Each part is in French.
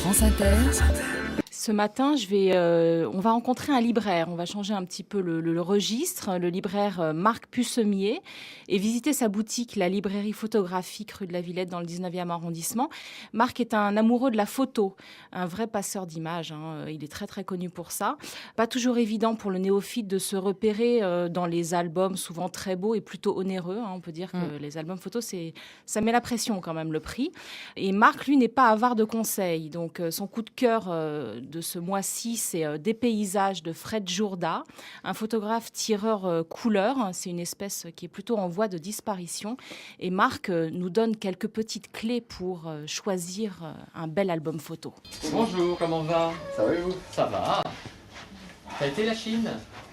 France Inter. Ce matin, on va rencontrer un libraire. On va changer un petit peu le registre. Le libraire Marc Pussemier et visiter sa boutique, la librairie photographique rue de la Villette dans le 19e arrondissement. Marc est un amoureux de la photo, un vrai passeur d'images. Il est très très connu pour ça. Pas toujours évident pour le néophyte de se repérer dans les albums, souvent très beaux et plutôt onéreux. On peut dire que les albums photos, ça met la pression quand même, le prix. Et Marc, lui, n'est pas avare de conseils. Donc son coup de cœur de ce mois-ci, c'est Des paysages de Fred Jourda, un photographe tireur couleur. C'est une espèce qui est plutôt en voie de disparition. Et Marc nous donne quelques petites clés pour choisir un bel album photo. Bonjour, comment va? Ça va et vous? Ça va. T'as été la Chine?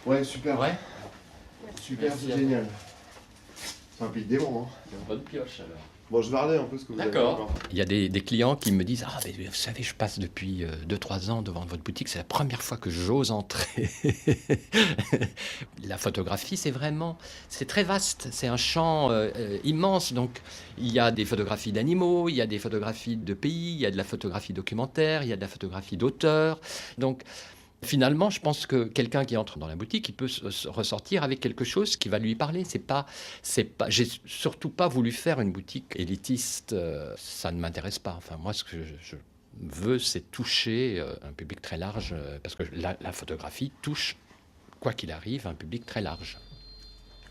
Ouais, super. Ouais. Super, Merci c'est à génial. C'est un pays de démon, hein. C'est une bonne pioche alors. Bon, je vais regarder un peu ce que vous avez D'accord. encore. Il y a des clients qui me disent: ah, mais vous savez, je passe depuis 2-3 ans devant votre boutique, c'est la première fois que j'ose entrer. La photographie, c'est très vaste, c'est un champ immense. Donc, il y a des photographies d'animaux, il y a des photographies de pays, il y a de la photographie documentaire, il y a de la photographie d'auteur. Donc, finalement, je pense que quelqu'un qui entre dans la boutique, il peut se ressortir avec quelque chose qui va lui parler. J'ai surtout pas voulu faire une boutique élitiste. Ça ne m'intéresse pas. Enfin, moi, ce que je veux, c'est toucher un public très large, parce que la photographie touche, quoi qu'il arrive, un public très large.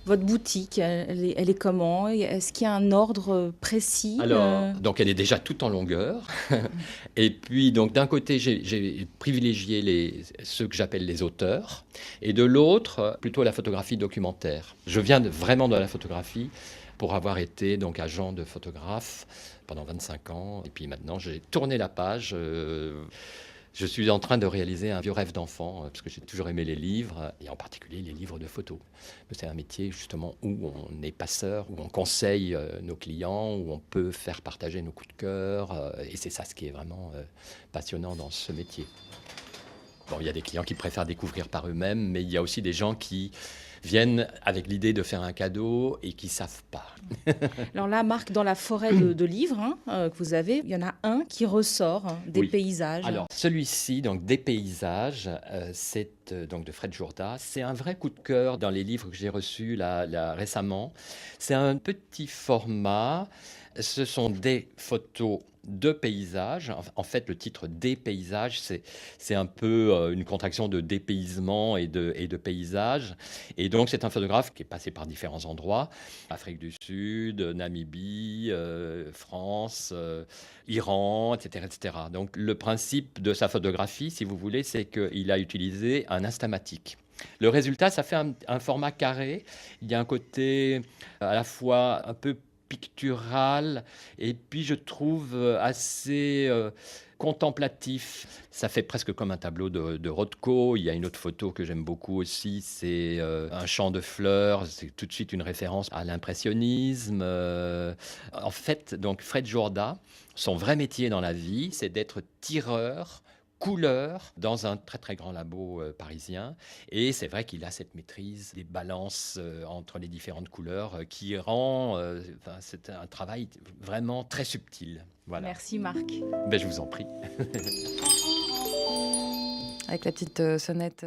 Votre boutique, elle est comment? Est-ce qu'il y a un ordre précis? Alors, donc elle est déjà toute en longueur. Et puis, donc d'un côté, j'ai privilégié ceux que j'appelle les auteurs, et de l'autre, plutôt la photographie documentaire. Je viens vraiment de la photographie pour avoir été donc agent de photographe pendant 25 ans. Et puis maintenant, j'ai tourné la page. Je suis en train de réaliser un vieux rêve d'enfant, parce que j'ai toujours aimé les livres, et en particulier les livres de photos. C'est un métier justement où on est passeur, où on conseille nos clients, où on peut faire partager nos coups de cœur, et c'est ça ce qui est vraiment passionnant dans ce métier. Bon, il y a des clients qui préfèrent découvrir par eux-mêmes, mais il y a aussi des gens qui viennent avec l'idée de faire un cadeau et qui ne savent pas. Alors là, Marc, dans la forêt de livres que vous avez, il y en a un qui ressort, des Oui. paysages. Alors, celui-ci, donc Des paysages, c'est donc de Fred Jourda. C'est un vrai coup de cœur dans les livres que j'ai reçus là, récemment. C'est un petit format. Ce sont des photos de paysages. En fait, le titre Des paysages, c'est un peu une contraction de dépaysement et de paysage. Et donc, c'est un photographe qui est passé par différents endroits: Afrique du Sud, Namibie, France, Iran, etc., etc. Donc, le principe de sa photographie, si vous voulez, c'est qu'il a utilisé un instamatique. Le résultat, ça fait un format carré. Il y a un côté à la fois un peu pictural, et puis je trouve assez contemplatif. Ça fait presque comme un tableau de Rothko. Il y a une autre photo que j'aime beaucoup aussi, c'est un champ de fleurs. C'est tout de suite une référence à l'impressionnisme. En fait, donc Fred Jourda, son vrai métier dans la vie, c'est d'être tireur couleur dans un très très grand labo parisien, et c'est vrai qu'il a cette maîtrise des balances entre les différentes couleurs qui rend c'est un travail vraiment très subtil. Voilà. Merci Marc. Ben, je vous en prie. Avec la petite sonnette.